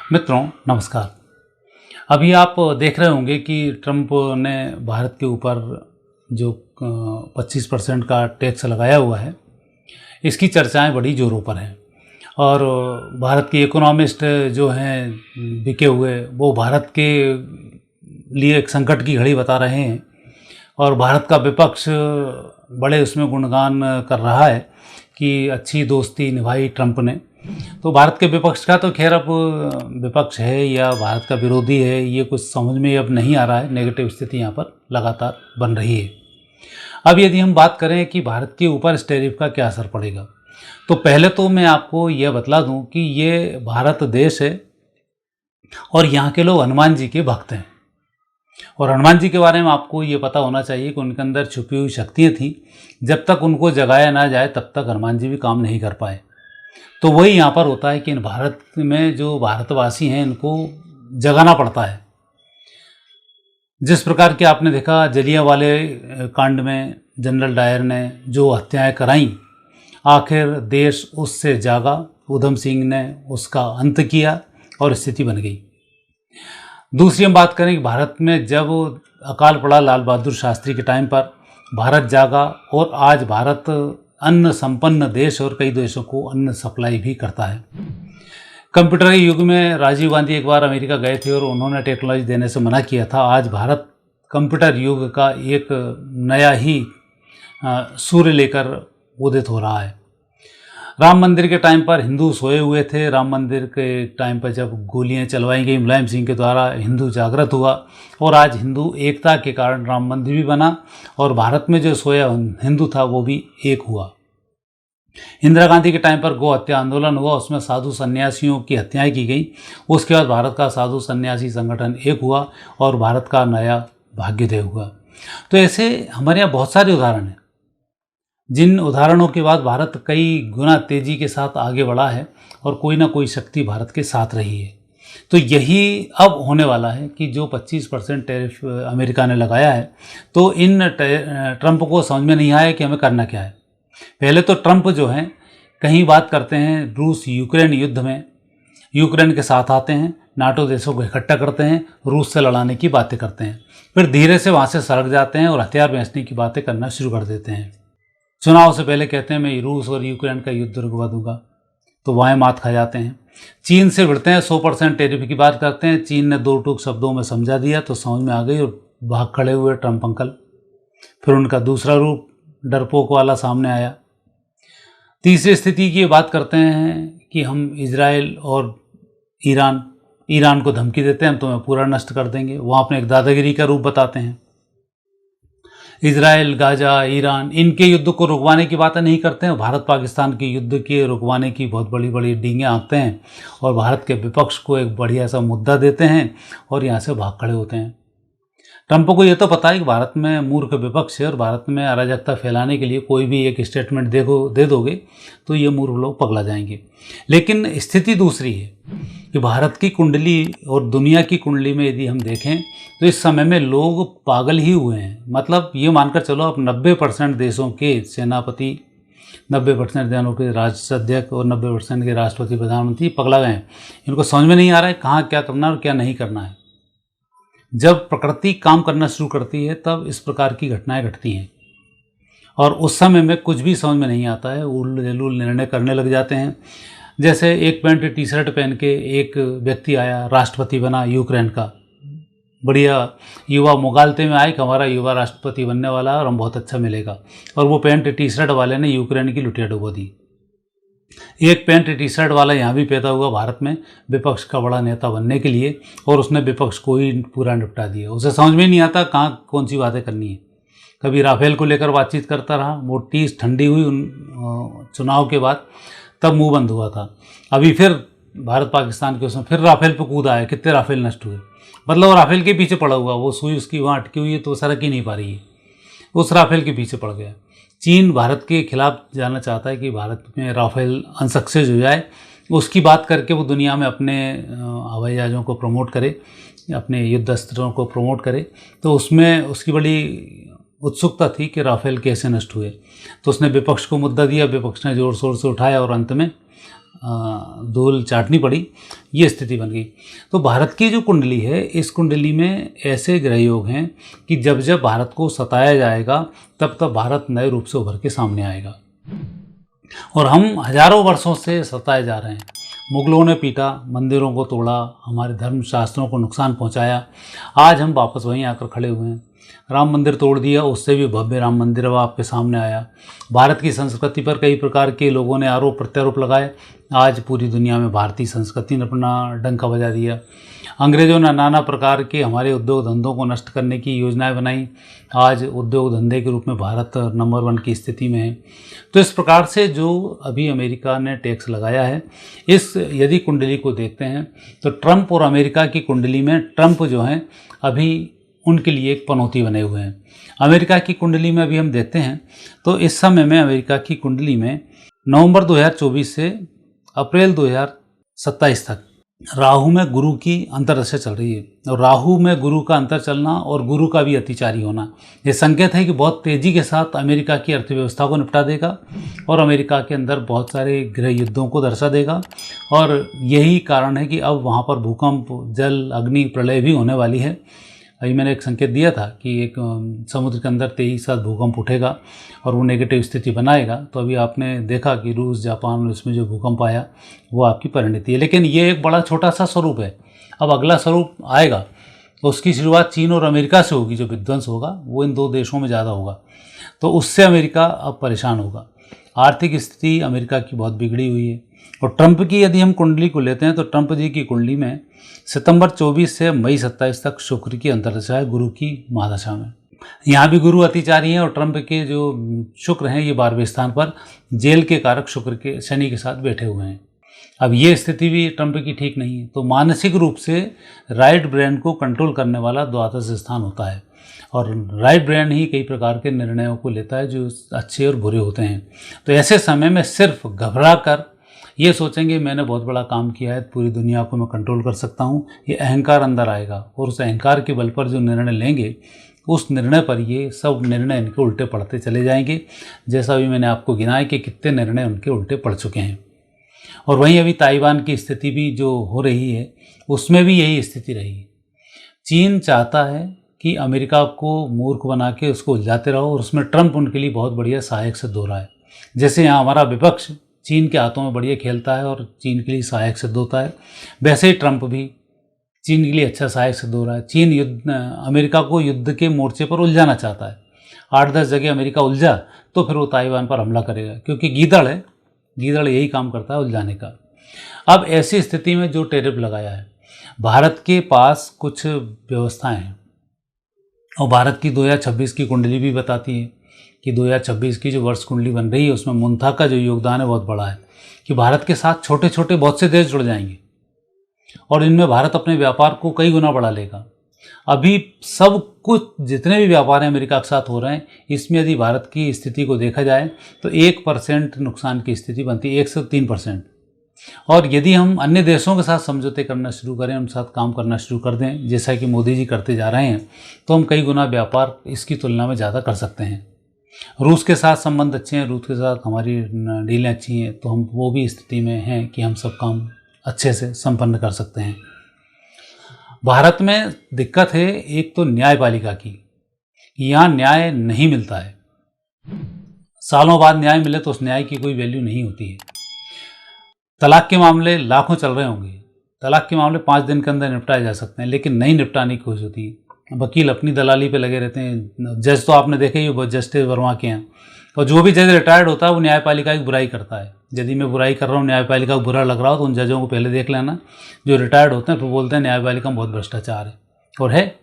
मित्रों नमस्कार। अभी आप देख रहे होंगे कि ट्रंप ने भारत के ऊपर जो 25% का टैक्स लगाया हुआ है, इसकी चर्चाएं बड़ी ज़ोरों पर हैं। और भारत के इकोनॉमिस्ट जो हैं बिके हुए, वो भारत के लिए एक संकट की घड़ी बता रहे हैं। और भारत का विपक्ष बड़े उसमें गुणगान कर रहा है कि अच्छी दोस्ती निभाई ट्रंप ने। तो भारत के विपक्ष का तो खैर अब विपक्ष है या भारत का विरोधी है, ये कुछ समझ में अब नहीं आ रहा है। नेगेटिव स्थिति यहाँ पर लगातार बन रही है। अब यदि हम बात करें कि भारत के ऊपर इस टैरिफ का क्या असर पड़ेगा, तो पहले तो मैं आपको यह बतला दूं कि ये भारत देश है और यहाँ के लोग हनुमान जी के भक्त हैं। और हनुमान जी के बारे में आपको ये पता होना चाहिए कि उनके अंदर छुपी हुई शक्तियाँ थीं। जब तक उनको जगाया ना जाए तब तक हनुमान जी भी काम नहीं कर पाए। तो वही यहाँ पर होता है कि इन भारत में जो भारतवासी हैं, इनको जगाना पड़ता है। जिस प्रकार के आपने देखा जलियांवाले कांड में जनरल डायर ने जो हत्याएं कराईं, आखिर देश उससे जागा, उधम सिंह ने उसका अंत किया और स्थिति बन गई। दूसरी हम बात करें कि भारत में जब अकाल पड़ा लाल बहादुर शास्त्री के टाइम पर, भारत जागा और आज भारत अन्न संपन्न देश और कई देशों को अन्न सप्लाई भी करता है। कंप्यूटर के युग में राजीव गांधी एक बार अमेरिका गए थे और उन्होंने टेक्नोलॉजी देने से मना किया था। आज भारत कंप्यूटर युग का एक नया ही सूर्य लेकर उदित हो रहा है। राम मंदिर के टाइम पर हिंदू सोए हुए थे। राम मंदिर के टाइम पर जब गोलियां चलवाई गई मुलायम सिंह के द्वारा, हिंदू जागृत हुआ और आज हिंदू एकता के कारण राम मंदिर भी बना और भारत में जो सोया हिंदू था वो भी एक हुआ। इंदिरा गांधी के टाइम पर गो हत्या आंदोलन हुआ, उसमें साधु सन्यासियों की हत्याएं की गई। उसके बाद भारत का साधु सन्यासी संगठन एक हुआ और भारत का नया भाग्योदय हुआ। तो ऐसे हमारे यहाँ बहुत सारे उदाहरण हैं, जिन उदाहरणों के बाद भारत कई गुना तेजी के साथ आगे बढ़ा है और कोई ना कोई शक्ति भारत के साथ रही है। तो यही अब होने वाला है कि जो 25% टैरिफ अमेरिका ने लगाया है, तो इन ट्रंप को समझ में नहीं आया कि हमें करना क्या है। पहले तो ट्रंप जो हैं कहीं बात करते हैं रूस यूक्रेन युद्ध में, यूक्रेन के साथ आते हैं, नाटो देशों को इकट्ठा करते हैं, रूस से लड़ाने की बातें करते हैं, फिर धीरे से वहाँ से सड़क जाते हैं और हथियार बेचने की बातें करना शुरू कर देते हैं। चुनाव से पहले कहते हैं मैं रूस और यूक्रेन का युद्ध रुकवा दूंगा, तो वहाँ मात खा जाते हैं। चीन से भिड़ते हैं, 100% टैरिफ की बात करते हैं। चीन ने दो टूक शब्दों में समझा दिया तो समझ में आ गई और भाग खड़े हुए ट्रंप अंकल। फिर उनका दूसरा रूप डरपोक वाला सामने आया। तीसरी स्थिति की बात करते हैं कि हम इजराइल और ईरान को धमकी देते हैं, हम तुम्हें पूरा नष्ट कर देंगे। वहाँ अपने एक दादागिरी का रूप बताते हैं। इजराइल, गाजा, ईरान, इनके युद्ध को रुकवाने की बातें नहीं करते हैं। भारत पाकिस्तान के युद्ध के रुकवाने की बहुत बड़ी बड़ी डींगें आंकते हैं और भारत के विपक्ष को एक बढ़िया सा मुद्दा देते हैं और यहाँ से भाग खड़े होते हैं। ट्रंप को ये तो पता है कि भारत में मूर्ख विपक्ष है और भारत में अराजकता फैलाने के लिए कोई भी एक स्टेटमेंट दे दोगे तो ये मूर्ख लोग पगला जाएंगे। लेकिन स्थिति दूसरी है कि भारत की कुंडली और दुनिया की कुंडली में यदि हम देखें तो इस समय में लोग पागल ही हुए हैं। मतलब ये मानकर चलो अब 90% देशों के सेनापति, 90% देशों के राष्ट्राध्यक्ष और 90% के राष्ट्रपति प्रधानमंत्री पगला गए हैं। इनको समझ में नहीं आ रहा है कहाँ क्या करना और क्या नहीं करना है। जब प्रकृति काम करना शुरू करती है तब इस प्रकार की घटनाएं घटती हैं और उस समय में कुछ भी समझ में नहीं आता है, उल जलूल निर्णय करने लग जाते हैं। जैसे एक पैंट टी शर्ट पहन के एक व्यक्ति आया, राष्ट्रपति बना यूक्रेन का, बढ़िया युवा मुगालते में आए कि हमारा युवा राष्ट्रपति बनने वाला है और हम बहुत अच्छा मिलेगा, और वो पैंट टी शर्ट वाले ने यूक्रेन की लुटिया डुबो दी। एक पैंट टी शर्ट वाला यहाँ भी पैदा हुआ भारत में विपक्ष का बड़ा नेता बनने के लिए और उसने विपक्ष को ही पूरा निपटा दिया। उसे समझ में नहीं आता कहाँ कौन सी बातें करनी है। कभी राफेल को लेकर बातचीत करता रहा, मोटी ठंडी हुई उन चुनाव के बाद, तब मुंह बंद हुआ था। अभी फिर भारत पाकिस्तान के उसमें फिर राफेल पे कूदा है, कितने राफेल नष्ट हुए। मतलब राफेल के पीछे पड़ा हुआ, वो सुई उसकी वहाँ अटकी हुई है तो सरक ही नहीं पा रही है, उस राफेल के पीछे पड़ गया। चीन भारत के खिलाफ जाना चाहता है कि भारत में राफेल अनसक्सेस हो जाए, उसकी बात करके वो दुनिया में अपने हवाई जहाज़ों को प्रमोट करे, अपने युद्ध अस्त्रों को प्रमोट करे। तो उसमें उसकी बड़ी उत्सुकता थी कि राफेल कैसे नष्ट हुए। तो उसने विपक्ष को मुद्दा दिया, विपक्ष ने ज़ोर शोर से उठाया और अंत में धूल चाटनी पड़ी, ये स्थिति बन गई। तो भारत की जो कुंडली है, इस कुंडली में ऐसे ग्रह योग हैं कि जब जब भारत को सताया जाएगा तब तब भारत नए रूप से उभर के सामने आएगा। और हम हजारों वर्षों से सताए जा रहे हैं। मुगलों ने पीटा, मंदिरों को तोड़ा, हमारे धर्म शास्त्रों को नुकसान पहुंचाया, आज हम वापस वहीं आकर खड़े हुए हैं। राम मंदिर तोड़ दिया, उससे भी भव्य राम मंदिर अब आपके सामने आया। भारत की संस्कृति पर कई प्रकार के लोगों ने आरोप प्रत्यारोप लगाए, आज पूरी दुनिया में भारतीय संस्कृति ने अपना डंका बजा दिया। अंग्रेज़ों ने नाना प्रकार के हमारे उद्योग धंधों को नष्ट करने की योजनाएं बनाई, आज उद्योग धंधे के रूप में भारत नंबर 1 की स्थिति में है। तो इस प्रकार से जो अभी अमेरिका ने टैक्स लगाया है, इस यदि कुंडली को देखते हैं तो ट्रंप और अमेरिका की कुंडली में ट्रंप जो हैं अभी उनके लिए एक पनौती बने हुए हैं। अमेरिका की कुंडली में अभी हम देखते हैं तो इस समय में अमेरिका की कुंडली में नवंबर 2024 से अप्रैल 2027 तक राहु में गुरु की अंतर्दशा चल रही है। और राहु में गुरु का अंतर चलना और गुरु का भी अतिचारी होना, ये संकेत है कि बहुत तेज़ी के साथ अमेरिका की अर्थव्यवस्था को निपटा देगा और अमेरिका के अंदर बहुत सारे गृह युद्धों को दर्शा देगा। और यही कारण है कि अब वहाँ पर भूकंप, जल, अग्नि, प्रलय भी होने वाली है। अभी मैंने एक संकेत दिया था कि एक समुद्र के अंदर तेजी के साथ भूकंप उठेगा और वो नेगेटिव स्थिति बनाएगा। तो अभी आपने देखा कि रूस, जापान और इसमें जो भूकंप आया वो आपकी परिणति है। लेकिन ये एक बड़ा छोटा सा स्वरूप है। अब अगला स्वरूप आएगा तो उसकी शुरुआत चीन और अमेरिका से होगी। जो विध्वंस होगा वो इन 2 देशों में ज़्यादा होगा, तो उससे अमेरिका अब परेशान होगा। आर्थिक स्थिति अमेरिका की बहुत बिगड़ी हुई है। और ट्रंप की यदि हम कुंडली को लेते हैं तो ट्रंप जी की कुंडली में सितंबर 24 से मई 27 तक शुक्र की अंतर्दशा है, गुरु की महादशा में। यहाँ भी गुरु अतिचारी हैं और ट्रंप के जो शुक्र हैं ये 12वें स्थान पर जेल के कारक शुक्र के, शनि के साथ बैठे हुए हैं। अब ये स्थिति भी ट्रंप की ठीक नहीं है। तो मानसिक रूप से राइट ब्रेन को कंट्रोल करने वाला द्वादश स्थान होता है और राइट ब्रेन ही कई प्रकार के निर्णयों को लेता है जो अच्छे और बुरे होते हैं। तो ऐसे समय में सिर्फ घबरा कर ये सोचेंगे मैंने बहुत बड़ा काम किया है, पूरी दुनिया को मैं कंट्रोल कर सकता हूँ, ये अहंकार अंदर आएगा और उस अहंकार के बल पर जो निर्णय लेंगे उस निर्णय पर ये सब निर्णय इनके उल्टे पड़ते चले जाएंगे। जैसा भी मैंने आपको गिनाया कि कितने निर्णय उनके उल्टे पड़ चुके हैं। और वहीं अभी ताइवान की स्थिति भी जो हो रही है उसमें भी यही स्थिति रही। चीन चाहता है कि अमेरिका को मूर्ख बना के उसको उलझाते रहो और उसमें ट्रंप उनके लिए बहुत बढ़िया सहायक सिद्ध हो रहा है। जैसे यहाँ हमारा विपक्ष चीन के हाथों में बढ़िया खेलता है और चीन के लिए सहायक सिद्ध होता है, वैसे ही ट्रंप भी चीन के लिए अच्छा सहायक सिद्ध हो रहा है। चीन अमेरिका को युद्ध के मोर्चे पर उलझाना चाहता है। 8-10 जगह अमेरिका उलझा तो फिर वो ताइवान पर हमला करेगा, क्योंकि गीदड़ है, गीदड़ यही काम करता है उलझाने का। अब ऐसी स्थिति में जो टैरिफ लगाया है, भारत के पास कुछ व्यवस्थाएं हैं और भारत की 2026 की कुंडली भी बताती है कि 2026 की जो वर्ष कुंडली बन रही है उसमें मुंथा का जो योगदान है बहुत बड़ा है कि भारत के साथ छोटे छोटे बहुत से देश जुड़ जाएंगे और इनमें भारत अपने व्यापार को कई गुना बढ़ा लेगा। अभी सब कुछ जितने भी व्यापार हैं अमेरिका के साथ हो रहे हैं, इसमें यदि भारत की स्थिति को देखा जाए तो 1% नुकसान की स्थिति बनती है, 1 से 3%। और यदि हम अन्य देशों के साथ समझौते करना शुरू करें, उनके साथ काम करना शुरू कर दें, जैसा कि मोदी जी करते जा रहे हैं, तो हम कई गुना व्यापार इसकी तुलना में ज़्यादा कर सकते हैं। रूस के साथ संबंध अच्छे हैं, रूस के साथ हमारी डीलें अच्छी हैं, तो हम वो भी स्थिति में हैं कि हम सब काम अच्छे से संपन्न कर सकते हैं। भारत में दिक्कत है एक तो न्यायपालिका की, यहाँ न्याय नहीं मिलता है। सालों बाद न्याय मिले तो उस न्याय की कोई वैल्यू नहीं होती है। तलाक के मामले लाखों चल रहे होंगे, तलाक के मामले 5 दिन के अंदर निपटाए जा सकते हैं, लेकिन नहीं निपटाने की कोशिश होती है। वकील अपनी दलाली पे लगे रहते हैं। जज तो आपने देखे ही, जस्टिस वर्मा के हैं, और जो भी जज रिटायर्ड होता है वो न्यायपालिका की बुराई करता है। यदि मैं बुराई कर रहा हूँ, न्यायपालिका को बुरा लग रहा हो, तो उन जजों को पहले देख लेना जो रिटायर्ड होते हैं, फिर बोलते हैं न्यायपालिका में बहुत भ्रष्टाचार है। और है,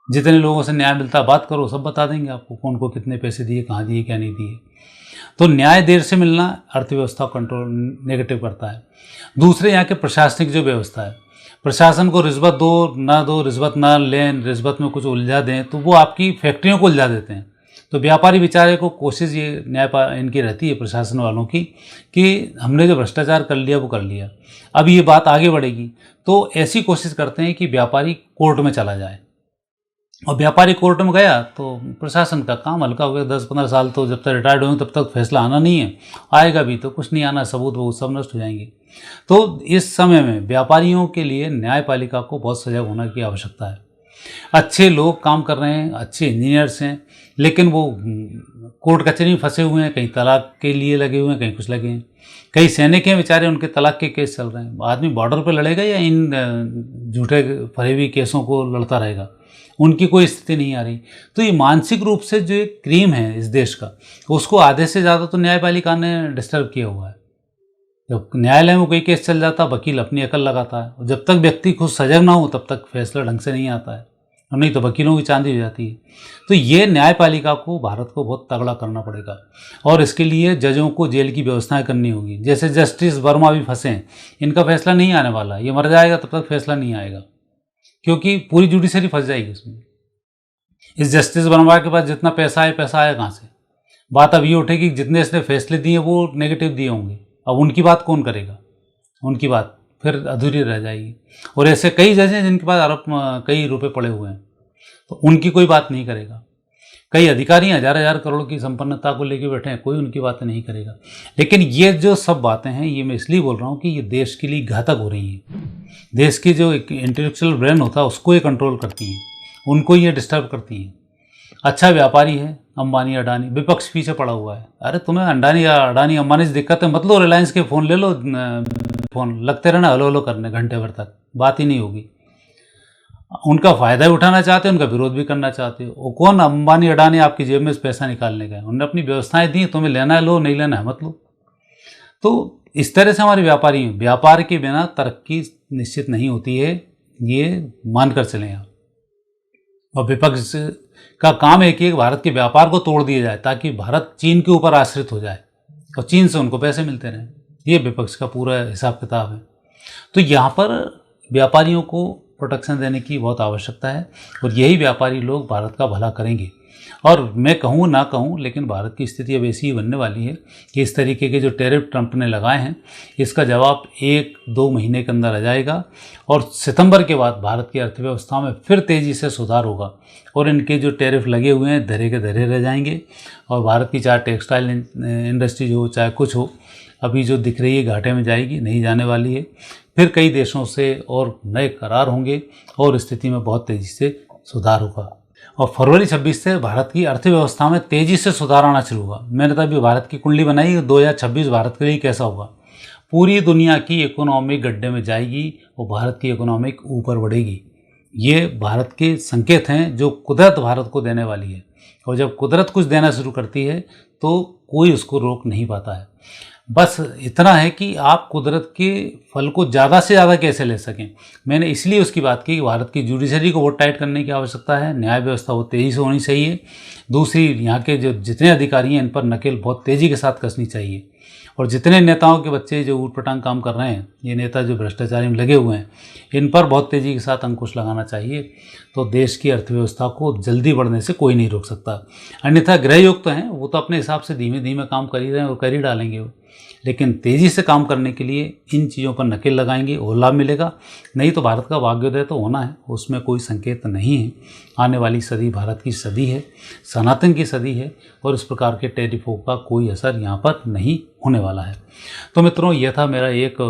जितने लोगों से न्याय मिलता है बात करो, सब बता देंगे आपको कौन को कितने पैसे दिए, कहाँ दिए, क्या नहीं दिए। तो न्याय देर से मिलना अर्थव्यवस्था कंट्रोल नेगेटिव करता है। दूसरे यहाँ के प्रशासनिक जो व्यवस्था है, प्रशासन को रिश्वत दो, रिश्वत ना लें, रिश्वत में कुछ उलझा दें, तो वो आपकी फैक्ट्रियों को उलझा देते हैं। तो व्यापारी बेचारे को कोशिश ये इनकी रहती है प्रशासन वालों की कि हमने जो भ्रष्टाचार कर लिया वो कर लिया, अब ये बात आगे बढ़ेगी, तो ऐसी कोशिश करते हैं कि व्यापारी कोर्ट में चला जाए और व्यापारी कोर्ट में गया तो प्रशासन का काम हल्का हो गया। 10-15 साल तो जब तक रिटायर्ड होंगे तब तक फैसला आना नहीं है, आएगा भी तो कुछ नहीं आना, सबूत वबूत सब नष्ट हो जाएंगे। तो इस समय में व्यापारियों के लिए न्यायपालिका को बहुत सजग होने की आवश्यकता है। अच्छे लोग काम कर रहे हैं, अच्छे इंजीनियर्स हैं, लेकिन वो कोर्ट कचहरी में फंसे हुए हैं, कहीं तलाक के लिए लगे हुए हैं, कहीं कुछ लगे हैं। कई सैनिक हैं बेचारे, उनके तलाक के केस चल रहे हैं। आदमी बॉर्डर पर लड़ेगा या इन झूठे फरेबी केसों को लड़ता रहेगा, उनकी कोई स्थिति नहीं आ रही। तो ये मानसिक रूप से जो एक क्रीम है इस देश का, उसको आधे से ज़्यादा तो न्यायपालिका ने डिस्टर्ब किया हुआ है। जब न्यायालय में कोई केस चल जाता, वकील अपनी अकल लगाता है, और जब तक व्यक्ति खुद सजग ना हो तब तक फैसला ढंग से नहीं आता है, और नहीं तो वकीलों की चांदी हो जाती है। तो ये न्यायपालिका को, भारत को बहुत तगड़ा करना पड़ेगा, और इसके लिए जजों को जेल की व्यवस्थाएं करनी होगी। जैसे जस्टिस वर्मा भी फंसे हैं, इनका फैसला नहीं आने वाला, ये मर जाएगा तब तक फैसला नहीं आएगा, क्योंकि पूरी जुडिशरी फंस जाएगी इसमें। इस जस्टिस वर्मा के पास जितना पैसा है, पैसा आया कहाँ से? बात अब ये उठेगी कि जितने इसने फैसले दिए वो नेगेटिव दिए होंगे, अब उनकी बात कौन करेगा? उनकी बात फिर अधूरी रह जाएगी। और ऐसे कई जज हैं जिनके पास अरब कई रुपए पड़े हुए हैं, तो उनकी कोई बात नहीं करेगा। कई अधिकारी हजार हजार करोड़ की संपन्नता को लेकर बैठे हैं, कोई उनकी बातें नहीं करेगा। लेकिन ये जो सब बातें हैं, ये मैं इसलिए बोल रहा हूँ कि ये देश के लिए घातक हो रही हैं। देश की जो एक इंटेलेक्चुअल ब्रेन होता है उसको ये कंट्रोल करती हैं, उनको ये डिस्टर्ब करती हैं। अच्छा व्यापारी है अंबानी अडानी, विपक्ष पीछे पड़ा हुआ है। अरे तुम्हें अंडानी अडानी अंबानी से दिक्कत है, मत लो, रिलायंस के फ़ोन ले लो, फ़ोन लगते रहना हलो हलो करने घंटे भर तक, बात ही नहीं होगी। उनका फ़ायदा भी उठाना चाहते हो, उनका विरोध भी करना चाहते हो। वो कौन अंबानी अडानी आपकी जेब में से पैसा निकालने गए? उन्होंने अपनी व्यवस्थाएं दी, तुम्हें लेना है लो, नहीं लेना है मत लो। तो इस तरह से हमारे व्यापारी हैं, व्यापार के बिना तरक्की निश्चित नहीं होती है, ये मानकर चलें आप। और विपक्ष का काम है कि भारत के व्यापार को तोड़ दिया जाए, ताकि भारत चीन के ऊपर आश्रित हो जाए और चीन से उनको पैसे मिलते रहें। ये विपक्ष का पूरा हिसाब किताब है। तो यहाँ पर व्यापारियों को प्रोटेक्शन देने की बहुत आवश्यकता है, और यही व्यापारी लोग भारत का भला करेंगे। और मैं कहूँ ना कहूँ, लेकिन भारत की स्थिति अब ऐसी ही बनने वाली है कि इस तरीके के जो टैरिफ ट्रंप ने लगाए हैं, इसका जवाब 1-2 महीने के अंदर आ जाएगा, और सितंबर के बाद भारत की अर्थव्यवस्था में फिर तेज़ी से सुधार होगा, और इनके जो टैरिफ लगे हुए हैं धरे के धरे रह जाएंगे। और भारत की चाहे टेक्सटाइल इंडस्ट्री हो, चाहे कुछ हो, अभी जो दिख रही है घाटे में जाएगी, नहीं जाने वाली है। फिर कई देशों से और नए करार होंगे, और स्थिति में बहुत तेज़ी से सुधार होगा। और फरवरी 26 से भारत की अर्थव्यवस्था में तेज़ी से सुधार आना शुरू होगा। मैंने तो अभी भारत की कुंडली बनाई, 2026 भारत के लिए कैसा होगा। पूरी दुनिया की इकोनॉमिक गड्ढे में जाएगी और भारत की इकोनॉमिक ऊपर बढ़ेगी। ये भारत के संकेत हैं जो कुदरत भारत को देने वाली है, और जब कुदरत कुछ देना शुरू करती है तो कोई उसको रोक नहीं पाता है। बस इतना है कि आप कुदरत के फल को ज़्यादा से ज़्यादा कैसे ले सकें। मैंने इसलिए उसकी बात की कि भारत की जुडिशरी को बहुत टाइट करने की आवश्यकता है, न्याय व्यवस्था बहुत तेज़ी से होनी चाहिए। दूसरी, यहाँ के जो जितने अधिकारी हैं इन पर नकेल बहुत तेज़ी के साथ कसनी चाहिए, और जितने नेताओं के बच्चे जो ऊटपटांग काम कर रहे हैं, ये नेता जो भ्रष्टाचारी में लगे हुए हैं, इन पर बहुत तेज़ी के साथ अंकुश लगाना चाहिए। तो देश की अर्थव्यवस्था को जल्दी बढ़ने से कोई नहीं रोक सकता। अन्यथा गृहयुक्त तो हैं, वो तो अपने हिसाब से धीमे धीमे काम कर ही रहे हैं और कर ही डालेंगे वो, लेकिन तेज़ी से काम करने के लिए इन चीज़ों पर नकेल लगाएंगे और लाभ मिलेगा। नहीं तो भारत का भाग्योदय तो होना है, उसमें कोई संकेत नहीं है। आने वाली सदी भारत की सदी है, सनातन की सदी है, और इस प्रकार के टैरिफों का कोई असर यहाँ पर नहीं होने वाला है। तो मित्रों, यह था मेरा एक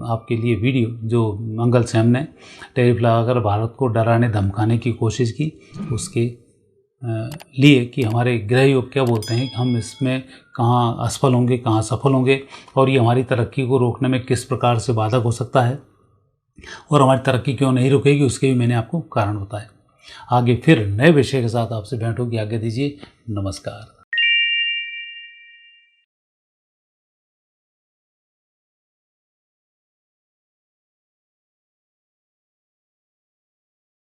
आपके लिए वीडियो, जो मंगल सैम ने टैरिफ लगाकर भारत को डराने धमकाने की कोशिश की, उसके लिए कि हमारे गृहयोग क्या बोलते हैं कि हम इसमें कहाँ असफल होंगे, कहाँ सफल होंगे, और ये हमारी तरक्की को रोकने में किस प्रकार से बाधक हो सकता है, और हमारी तरक्की क्यों नहीं रुकेगी, उसके भी मैंने आपको कारण बताए। आगे फिर नए विषय के साथ आपसे भेंट होगी। आगे दीजिए, नमस्कार।